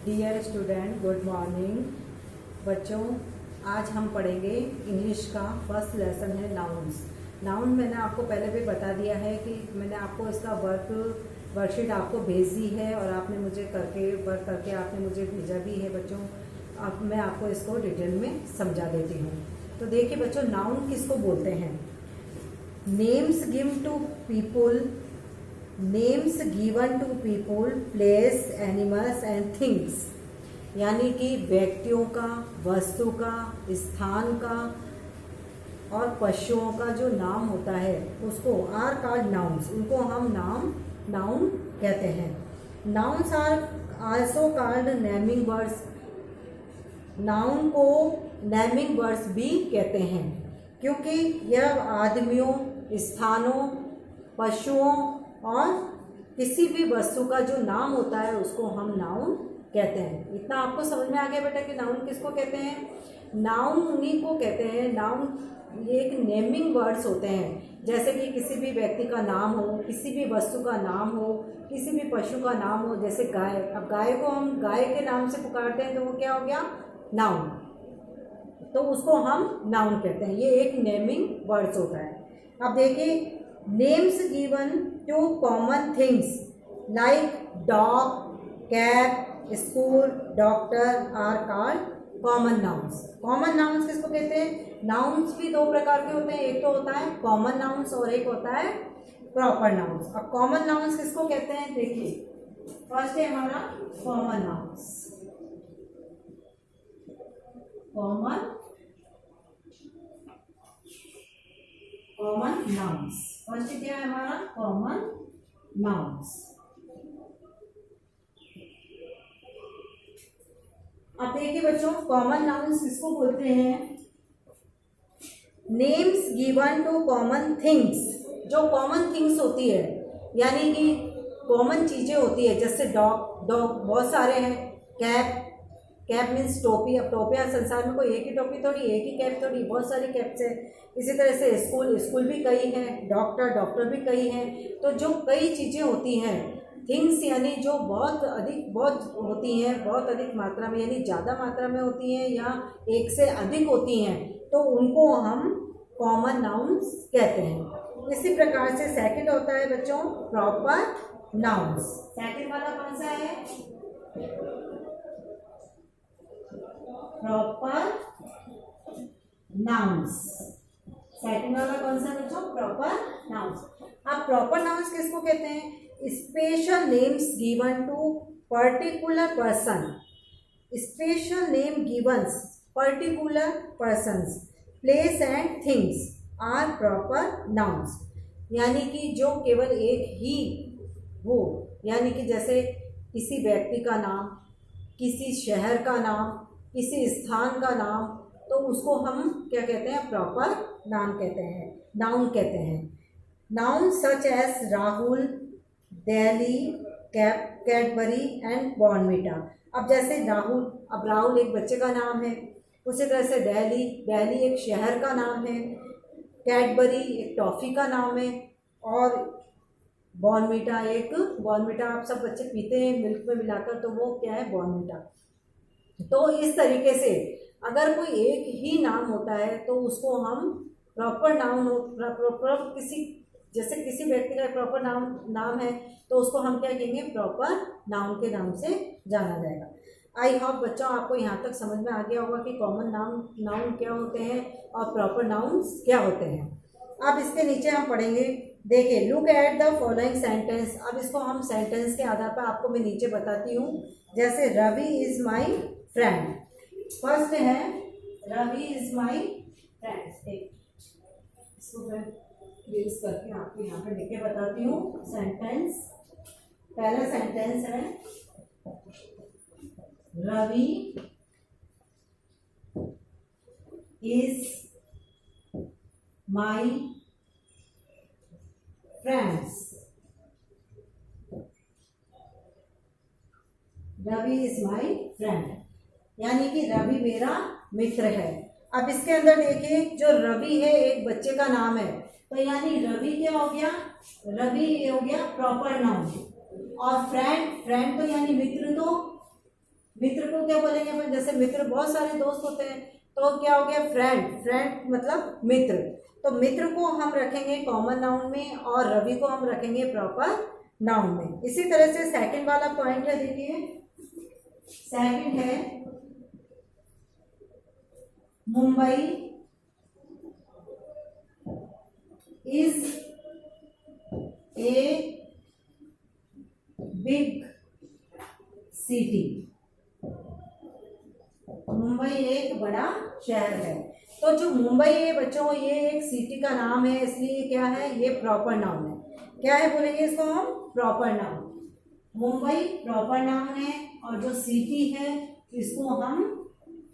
Dear student, good morning. बच्चों, आज हम पढ़ेंगे इंग्लिश का फर्स्ट लेसन है नाउन्स। नाउन मैंने आपको पहले भी बता दिया है कि मैंने आपको इसका वर्कशीट आपको भेज दी है और आपने मुझे वर्क करके आपने मुझे भेजा भी है। बच्चों, अब मैं आपको इसको डिटेल में समझा देती हूँ। तो देखिए बच्चों, नाउन किसको बोलते हैं? Names given to people, names given to people, place, animals and things, यानी कि व्यक्तियों का, वस्तु का, स्थान का और पशुओं का जो नाम होता है उसको आर कॉल्ड नाउन्स, उनको हम नाउन कहते हैं। Nouns are also called naming words. Noun को नेमिंग वर्ड्स भी कहते हैं क्योंकि यह आदमियों, स्थानों, पशुओं और किसी भी वस्तु का जो नाम होता है उसको हम नाउन कहते हैं। इतना आपको समझ में आ गया बेटा कि नाउन किसको कहते हैं? नाउन उन्हीं को कहते हैं। नाउन ये एक नेमिंग वर्ड्स होते हैं, जैसे कि किसी भी व्यक्ति का नाम हो, किसी भी वस्तु का नाम हो, किसी भी पशु का नाम हो। जैसे गाय, अब गाय को हम गाय के नाम से पुकारते हैं तो वो क्या हो गया? नाउन। तो उसको हम नाउन कहते हैं। ये एक नेमिंग वर्ड्स होता है। अब देखिए, names given to common things like dog, cat, school, doctor are called common nouns. Common nouns किसको कहते हैं? नाउन्स भी दो प्रकार के होते हैं, एक तो होता है कॉमन नाउन्स और एक होता है प्रॉपर नाउन्स। अब कॉमन नाउन्स किसको कहते हैं? देखिए, फर्स्ट है हमारा common nouns. Common nouns first क्या है हमारा? Common nouns. अब देखिए बच्चों, कॉमन नाउन्स किसको बोलते हैं? Names given to common things. जो कॉमन थिंग्स होती है, यानी कि कॉमन चीजें होती है, जैसे डॉग बहुत सारे हैं। कैप मीन्स टोपी। अब टोपियाँ संसार में कोई एक ही टोपी थोड़ी, एक ही कैप थोड़ी, बहुत सारी कैप्स है। इसी तरह से स्कूल भी कई हैं, डॉक्टर भी कई हैं। तो जो कई चीज़ें होती हैं, थिंग्स यानी जो बहुत होती हैं, बहुत अधिक मात्रा में, यानी ज़्यादा मात्रा में होती हैं या एक से अधिक होती हैं, तो उनको हम कॉमन नाउन्स कहते हैं। इसी प्रकार से सेकंड होता है बच्चों प्रॉपर नाउन्स। सेकंड वाला कौन सा है? Proper nouns. सेकंड वाला कौन सा बच्चों? Proper nouns. अब प्रॉपर नाउन्स किसको कहते हैं? Special names given to particular person. Special name givens particular persons, place and things are proper nouns. यानी कि जो केवल एक ही हो, यानी कि जैसे किसी व्यक्ति का नाम, किसी शहर का नाम, किसी स्थान का नाम, तो उसको हम क्या कहते हैं? प्रॉपर नाम कहते हैं, नाउन कहते हैं। Noun such as Rahul, Delhi, Cadbury and Bournvita. अब जैसे राहुल एक बच्चे का नाम है। उसी तरह से दिल्ली एक शहर का नाम है, कैडबरी एक टॉफ़ी का नाम है और बॉर्नविटा आप सब बच्चे पीते हैं मिल्क में मिलाकर, तो वो क्या है? बॉर्नविटा। तो इस तरीके से अगर कोई एक ही नाम होता है तो उसको हम प्रॉपर नाउन जैसे किसी व्यक्ति का प्रॉपर नाम है तो उसको हम क्या कहेंगे? प्रॉपर नाउन के नाम से जाना जाएगा। आई होप बच्चों आपको यहाँ तक समझ में आ गया होगा कि कॉमन नाउन क्या होते हैं और प्रॉपर नाउन्स क्या होते हैं। अब इसके नीचे हम पढ़ेंगे। देखिए, look at the following sentence. अब इसको हम सेंटेंस के आधार पर आपको मैं नीचे बताती हूँ। जैसे Ravi is my friend. First है रवि इज माई फ्रेंड। इसको मैं रील्स करके आपको यहाँ पे लिख के बताती हूँ सेंटेंस। पहला सेंटेंस है Ravi is my friends. Ravi is my friend, यानी कि रवि मेरा मित्र है। अब इसके अंदर देखिए, जो रवि है एक बच्चे का नाम है, तो यानी रवि क्या हो गया? रवि हो गया प्रॉपर नाउन। और फ्रेंड तो यानी मित्र, तो मित्र को क्या बोलेंगे अपन, जैसे मित्र बहुत सारे दोस्त होते हैं, तो क्या हो गया फ्रेंड, फ्रेंड मतलब मित्र। तो मित्र को हम रखेंगे कॉमन नाउन में और रवि को हम रखेंगे प्रॉपर नाउन में। इसी तरह से सेकंड वाला पॉइंट है, देखिए सेकंड है Mumbai is a big city. Mumbai एक बड़ा शहर है। तो जो मुंबई है बच्चों, ये एक सिटी का नाम है, इसलिए क्या है, ये प्रॉपर नाउन है। क्या है बोलेंगे इसको हम, proper noun. Mumbai proper noun है और जो सिटी है इसको हम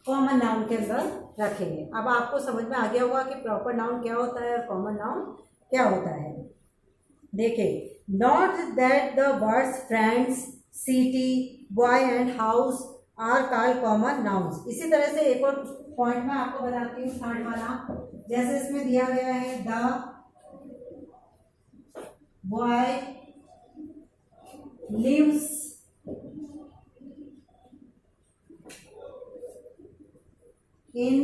कॉमन नाउन के अंदर रखेंगे। अब आपको समझ में आ गया होगा कि प्रॉपर नाउन क्या होता है और कॉमन नाउन क्या होता है। देखिए, note that the words friends, city, boy and house are called common nouns. इसी तरह से एक और पॉइंट मैं आपको बताती हूँ, थर्ड वाला। जैसे इसमें दिया गया है the boy lives in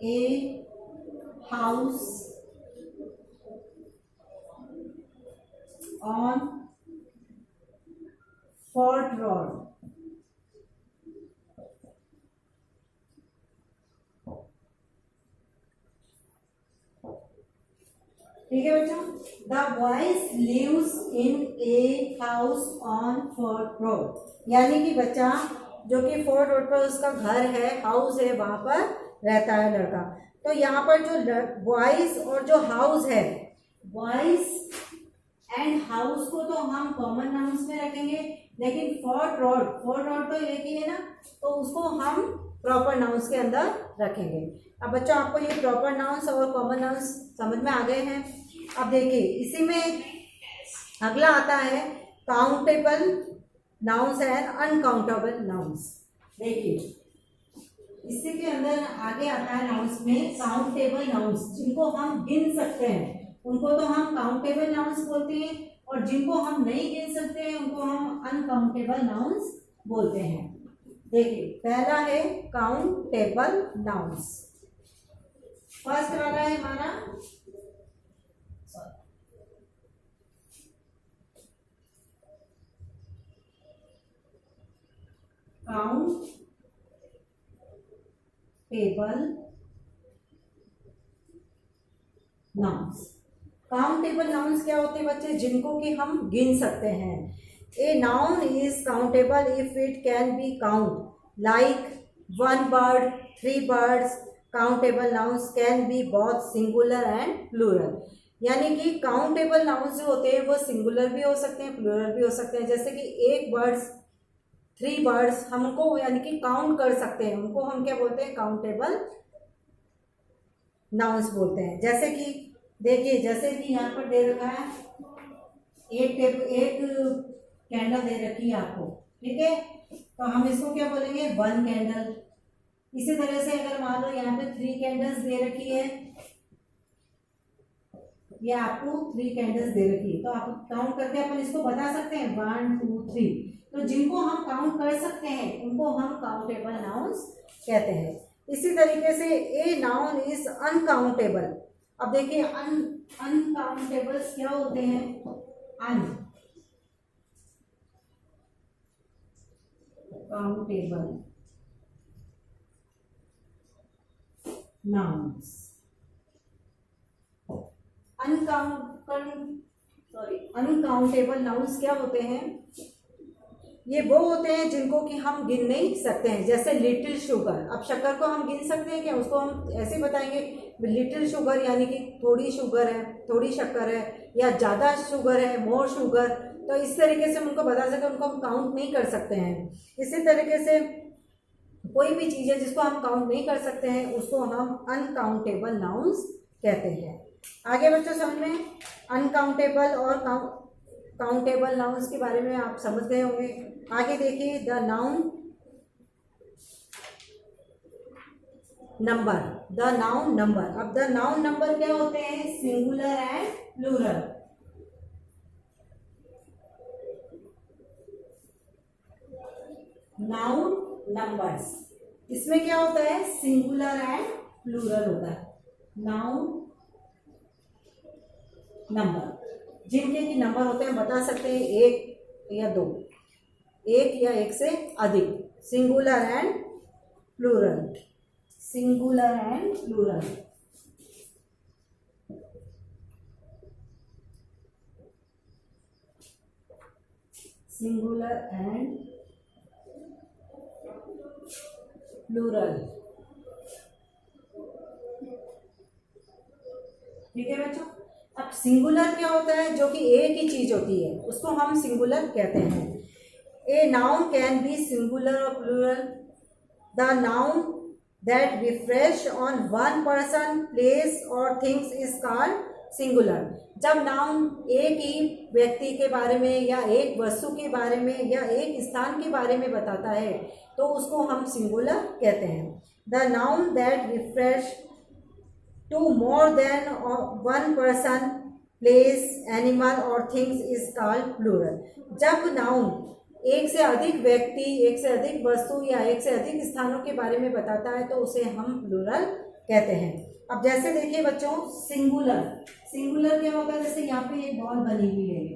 a house on Fort Road. ठीक है बच्चों, the boys lives in a house on Fort Road, यानी कि बच्चा जो कि फोर्ट रोड पर उसका घर है, हाउस है, वहां पर रहता है लड़का। तो यहाँ पर जो बॉयज और जो हाउस है, बॉयज एंड हाउस को तो हम कॉमन नाउन्स में रखेंगे, लेकिन फोर्ट रोड तो एक ही है ना, तो उसको हम प्रॉपर नाउन्स के अंदर रखेंगे। अब बच्चों आपको ये प्रॉपर नाउन्स और कॉमन नाउन्स समझ में आ गए हैं। अब देखिए, इसी में अगला आता है countable nouns and uncountable nouns. देखिए, इसी के अंदर आगे आता है नाउन्स में काउंटेबल नाउन्स, जिनको हम गिन सकते हैं उनको तो हम काउंटेबल नाउन्स बोलते हैं, और जिनको हम नहीं गिन सकते हैं उनको हम अनकाउंटेबल नाउन्स बोलते हैं। देखिए, पहला है काउंटेबल नाउन्स। फर्स्ट वाला है हमारा काउंटेबल नाउन्स। काउंटेबल नाउन्स क्या होते हैं बच्चे, जिनको कि हम गिन सकते हैं। A noun is countable if it can be count, like 1 bird, 3 birds। Countable nouns can be both singular and plural, यानी कि काउंटेबल नाउन्स जो होते हैं वो सिंगुलर भी हो सकते हैं, प्लूरल भी हो सकते हैं। जैसे कि 1 birds, 3 birds, हम उनको यानी कि काउंट कर सकते हैं, उनको हम क्या बोलते हैं, काउंटेबल नाउन्स बोलते हैं। जैसे कि देखिए, जैसे कि यहाँ पर दे रखा है एक कैंडल दे रखी है आपको, ठीक है, तो हम इसको क्या बोलेंगे, 1 कैंडल। इसी तरह से अगर मान लो यहाँ पे 3 कैंडल्स दे रखी है, ये आपको 3 कैंडल्स दे रखी है, तो आप काउंट करके अपन इसको बता सकते हैं 1 2 3। तो जिनको हम काउंट कर सकते हैं उनको हम काउंटेबल नाउन्स कहते हैं। इसी तरीके से ए नाउन इज अनकाउंटेबल। अब देखिए, अनकाउंटेबल्स क्या होते हैं, अनकाउंटेबल नाउन्स। अनकाउंटेबल नाउन्स क्या होते हैं, ये वो होते हैं जिनको कि हम गिन नहीं सकते हैं। जैसे लिटिल शुगर, अब शक्कर को हम गिन सकते हैं क्या, उसको हम ऐसे बताएंगे लिटिल शुगर, यानी कि थोड़ी शुगर है, थोड़ी शक्कर है, या ज़्यादा शुगर है, मोर शुगर। तो इस तरीके से हम उनको बता सकते हैं, उनको हम काउंट नहीं कर सकते हैं। इसी तरीके से कोई भी चीज़ है जिसको हम काउंट नहीं कर सकते हैं उसको हम अनकाउंटेबल नाउन्स कहते हैं। आगे बच्चों समझ में, अनकाउंटेबल और काउंटेबल नाउन्स के बारे में आप समझ गए होंगे। आगे देखिए, the noun number, the noun number. अब द नाउन नंबर क्या होते हैं, singular and plural. Noun numbers. इसमें क्या होता है, सिंगुलर एंड प्लूरल होता है। नाउन नंबर जिनके की नंबर होते हैं, बता सकते हैं एक या दो, एक या एक से अधिक। Singular and plural, singular and plural. Singular and plural. ठीक है बच्चों। अब सिंगुलर क्या होता है, जो कि एक ही चीज होती है, उसको हम सिंगुलर कहते हैं। A noun can be singular और plural. The noun that refresh on one person, place और थिंग्स इज कॉल्ड सिंगुलर। जब नाउन एक ही व्यक्ति के बारे में या एक वस्तु के बारे में या एक स्थान के बारे में बताता है तो उसको हम सिंगुलर कहते हैं। The noun that refers to more than one person, place, animal और थिंग्स इज कॉल्ड प्लूरल। जब नाउन एक से अधिक व्यक्ति, एक से अधिक वस्तु या एक से अधिक स्थानों के बारे में बताता है तो उसे हम प्लूरल कहते हैं। अब जैसे देखिए बच्चों, सिंगुलर, सिंगुलर क्या होता है, जैसे यहाँ पे एक बॉल बनी हुई है,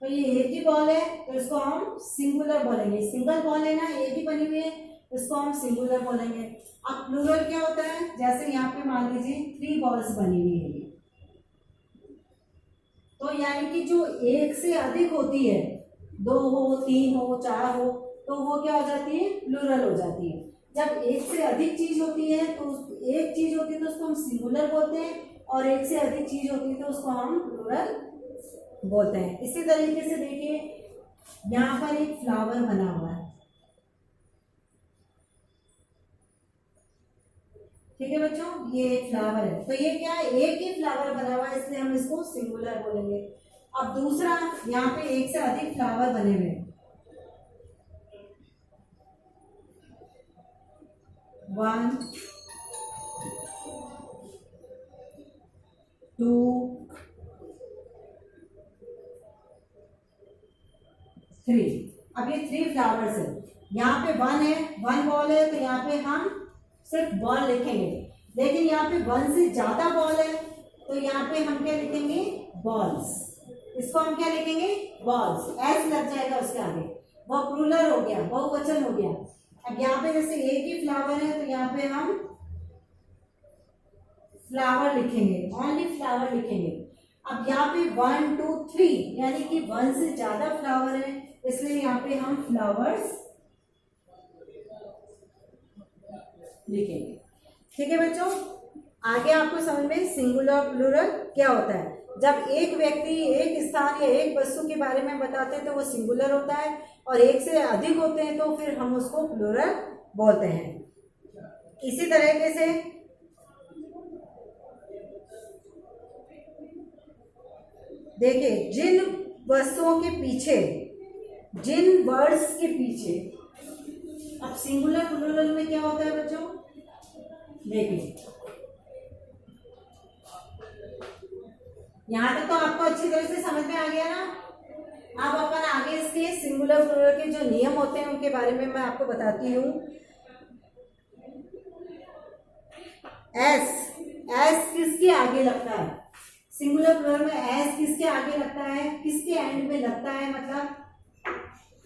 तो ये एक ही बॉल है तो इसको हम सिंगुलर बोलेंगे। सिंगल बॉल है ना, एक ही बनी हुई है, इसको हम सिंगुलर बोलेंगे। अब प्लूरल क्या होता है, जैसे यहाँ पे मान लीजिए 3 बॉल्स बनी हुई है, तो यानी कि जो एक से अधिक होती है, 2 हो, 3 हो, 4 हो, तो वो क्या हो जाती है, प्लूरल हो जाती है। जब एक से अधिक चीज होती है तो एक चीज होती है तो उसको हम सिंगुलर बोलते हैं, और एक से अधिक चीज होती है तो उसको हम प्लूरल बोलते हैं। इसी तरीके से देखिए, यहाँ पर एक फ्लावर बना हुआ है, ठीक है बच्चों, ये एक फ्लावर है, तो ये क्या है, एक ही फ्लावर बना हुआ है, इसलिए हम इसको सिंगुलर बोलेंगे। अब दूसरा, यहाँ पे एक से अधिक फ्लावर बने हुए हैं, 1 2 3। अब ये 3 फ्लावर्स है, यहाँ पे 1 है, 1 बॉल है, तो यहाँ पे हम सिर्फ बॉल लिखेंगे। लेकिन यहाँ पे 1 से ज्यादा बॉल है तो यहाँ पे हम क्या लिखेंगे, बॉल्स। इसको हम क्या लिखेंगे, बॉल्स, एस लग जाएगा उसके आगे, वो प्लूरल हो गया, बहुवचन हो गया। अब यहाँ पे जैसे एक ही फ्लावर है तो यहाँ पे हम फ्लावर लिखेंगे, ओनली फ्लावर लिखेंगे। अब यहाँ पे 1 2 3 यानी कि 1 से ज्यादा फ्लावर है, इसलिए यहाँ पे हम फ्लावर्स लिखेंगे। ठीक है बच्चों, आगे आपको समझ में सिंगुलर प्लूरल क्या होता है। जब एक व्यक्ति, एक स्थान या एक वस्तु के बारे में बताते हैं तो वो सिंगुलर होता है, और एक से अधिक होते हैं तो फिर हम उसको प्लूरल बोलते हैं। इसी तरीके से देखिए, जिन वस्तुओं के पीछे, जिन वर्ड्स के पीछे, अब सिंगुलर प्लूरल में क्या होता है बच्चों, देखिए यहां तक तो आपको अच्छी तरह से समझ में आ गया ना। अब अपन आगे इसके सिंगुलर प्लूरल के जो नियम होते हैं उनके बारे में मैं आपको बताती हूँ। एस, एस किसके आगे लगता है, सिंगुलर प्लूरल में एस किसके आगे लगता है, किसके एंड में लगता है, मतलब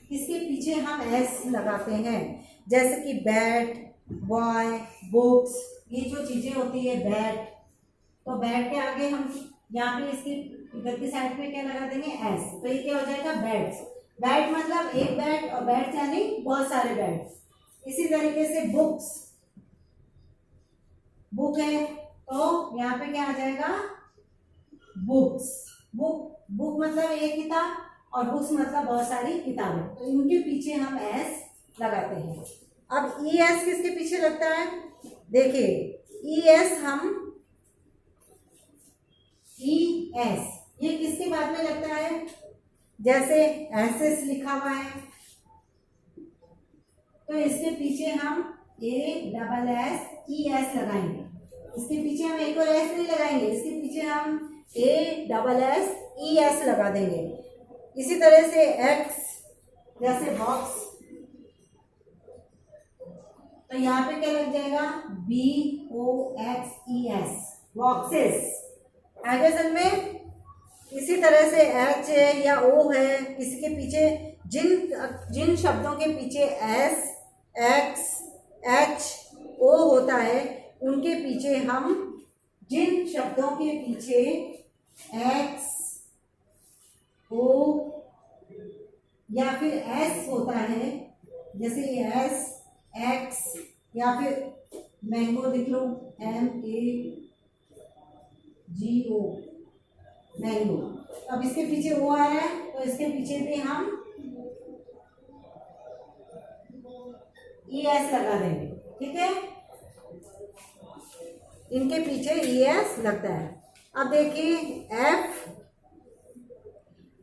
किसके पीछे हम एस लगाते हैं। जैसे कि बैट, बॉय, बुक्स, ये जो चीजें होती है, बैट, तो बैट के आगे हम यहाँ पे इसकी इधर की साइड पे क्या लगा देंगे, एस, तो ये क्या हो जाएगा, बैट्स। बैट मतलब एक बैट, और बैट्स यानी बहुत सारे बैट्स। इसी तरीके से बुक्स, बुक है तो यहाँ पे क्या आ जाएगा, बुक्स। बुक, बुक मतलब एक किताब, और बुक्स मतलब बहुत सारी किताबें, तो इनके पीछे हम एस लगाते हैं। अब ई एस किसके पीछे लगता है, देखिए ई एस, हम ई एस ये किसके बाद में लगता है, जैसे एस एस लिखा हुआ है तो इसके पीछे हम A double S E S लगाएंगे। इसके पीछे हम एक और एस नहीं लगाएंगे, इसके पीछे हम A double S E S लगा देंगे। इसी तरह से एक्स, जैसे बॉक्स, तो यहाँ पे क्या लग जाएगा, BOXES, बॉक्सेस। आगे समझ में। इसी तरह से H है या O है, इसके पीछे जिन शब्दों के पीछे S, X, H, O होता है, उनके पीछे हम जिन शब्दों के पीछे X, O या फिर S होता है, जैसे S, X या फिर मैंगो लिख लो, MAGO, मैंगो। अब इसके पीछे O आ रहा है तो इसके पीछे भी हम ES लगा देंगे, ठीक है। इनके पीछे ES लगता है। अब देखिए F,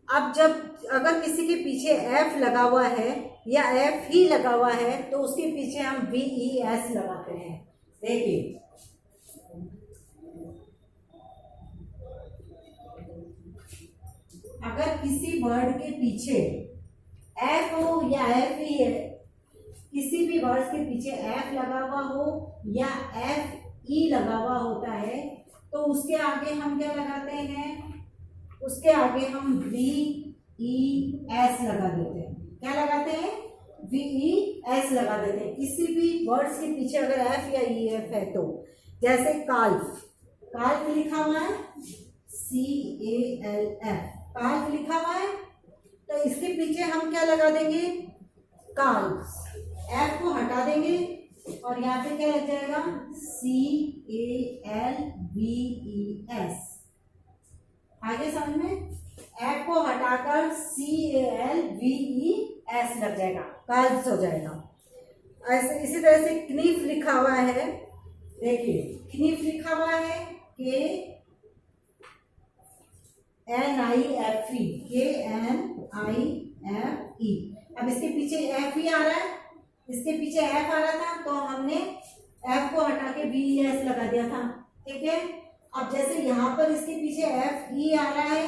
अब अगर किसी के पीछे F लगा हुआ है या F ही लगा हुआ है तो उसके पीछे हम VES लगाते हैं। देखिए अगर किसी वर्ड के पीछे F हो या F ही है, किसी भी वर्ड के पीछे F लगा हुआ हो या FE लगा हुआ होता है तो उसके आगे हम क्या लगाते हैं, उसके आगे हम VES लगा देते हैं। क्या लगाते हैं, VES लगा देते हैं किसी भी वर्ड्स के पीछे अगर F या EF है तो। जैसे काल्फ, काल्फ लिखा हुआ है CALF, काल्फ लिखा हुआ है तो इसके पीछे हम क्या लगा देंगे, काल्फ। F को हटा देंगे और यहाँ पे क्या लग जाएगा, CALVES। आगे समझ में। F को हटाकर CALVES लग जाएगा, काल्फ हो जाएगा। ऐसे इसी तरह से क्नीफ लिखा हुआ है, देखिए क्नीफ लिखा हुआ है KNIFE। अब इसके पीछे F ही आ रहा है, इसके पीछे F आ रहा था तो हमने F को हटा के VES लगा दिया था, ठीक है। अब जैसे यहाँ पर इसके पीछे FE आ रहा है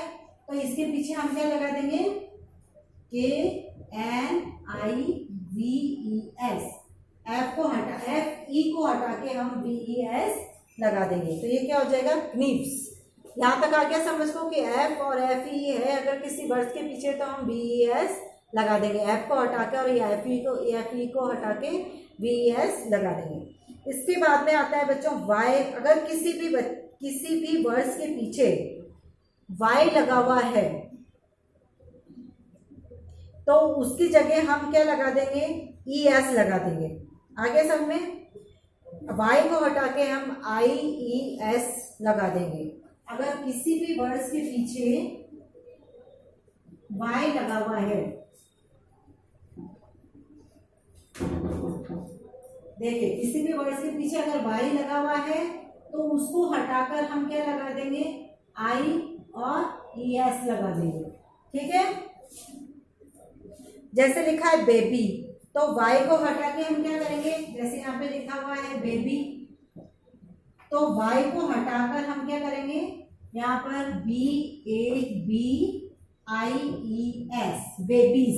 तो इसके पीछे हम क्या लगा देंगे, KNIVES। FE को हटा के हम VES लगा देंगे तो ये क्या हो जाएगा, क्नीप्स। यहाँ तक आ गया समझ को कि F और FE है, अगर किसी वर्ड के पीछे तो हम VES लगा देंगे, F को हटा के और FE को हटा के VES लगा देंगे। इसके बाद में आता है बच्चों Y। अगर किसी भी वर्ड्स के पीछे Y लगा हुआ है तो उसकी जगह हम क्या लगा देंगे, ES लगा देंगे। आगे सब में Y को हटा के हम IES लगा देंगे। अगर किसी भी वर्ड्स के पीछे Y लगा हुआ है, देखिए किसी भी वर्ड्स के पीछे अगर Y लगा हुआ है तो उसको हटाकर हम क्या लगा देंगे, I और ES लगा देंगे, ठीक है। जैसे लिखा है बेबी तो Y को हटा के हम क्या करेंगे, जैसे यहाँ पे लिखा हुआ है बेबी तो Y को हटाकर हम क्या करेंगे, यहाँ पर BABIES, बेबीज।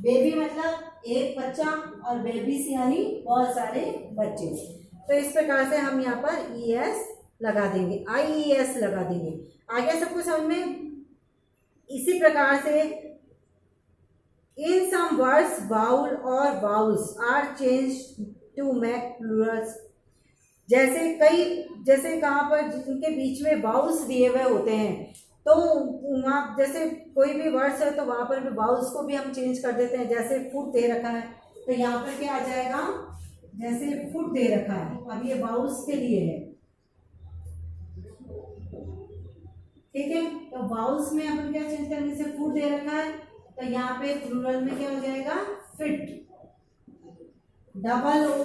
बेबी मतलब एक बच्चा और बेबीज यानी बहुत सारे बच्चे। तो इस प्रकार से हम यहाँ पर ES लगा देंगे, IES लगा देंगे। आगे सबको समझ में। इसी प्रकार से इन सम वर्ड्स वाउल और vowels are change to make plurals. जैसे कहाँ पर जिनके बीच में वाउल्स दिए हुए होते हैं तो वहाँ जैसे कोई भी वर्ड्स है तो वहाँ पर भी वाउल्स को भी हम चेंज कर देते हैं। जैसे फुट दे रखा है तो यहाँ पर क्या आ जाएगा, जैसे फुट दे रखा है, अब ये वाउल्स के लिए है, ठीक है। तो वाउल्स में अपन क्या चेंज करेंगे, जैसे फुट दे रखा है तो यहाँ पे प्लूरल में क्या हो जाएगा, फिट। FOOT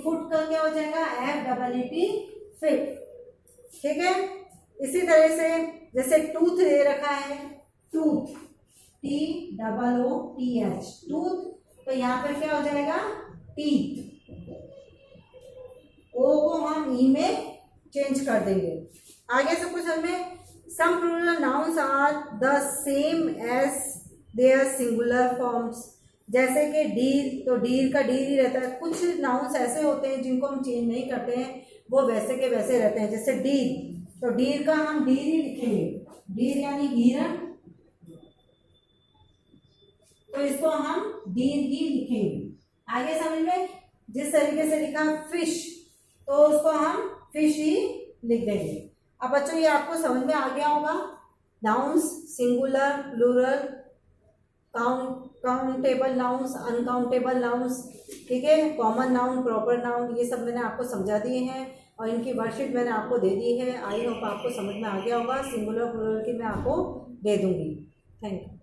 फुट का क्या हो जाएगा, FEET फिट, ठीक है। इसी तरह से जैसे टूथ दे रखा है, टूथ TOOTH, टूथ तो यहाँ पर क्या हो जाएगा, टीथ। ओ को हम ई में चेंज कर देंगे। आगे सब कुछ हमें some plural nouns are the same as their singular forms. जैसे कि डीर, तो डीर का डीर ही रहता है। कुछ नाउन्स ऐसे होते हैं जिनको हम चेंज नहीं करते हैं, वो वैसे के वैसे रहते हैं। जैसे डीर, तो डीर का हम डीर ही लिखेंगे, डीर यानी हिरण, तो इसको हम डीर ही लिखेंगे। आगे समझ में? जिस तरीके से लिखा फिश, तो उसको हम फिश ही लिख देंगे। अब बच्चों ये आपको समझ में आ गया होगा, nouns, singular, plural, countable nouns, uncountable nouns, ठीक है, कॉमन नाउन, प्रॉपर नाउन, ये सब मैंने आपको समझा दिए हैं और इनकी वर्कशीट मैंने आपको दे दी है। आई होप आपको समझ में आ गया होगा। सिंगुलर प्लूरल की मैं आपको दे दूंगी। Thank you.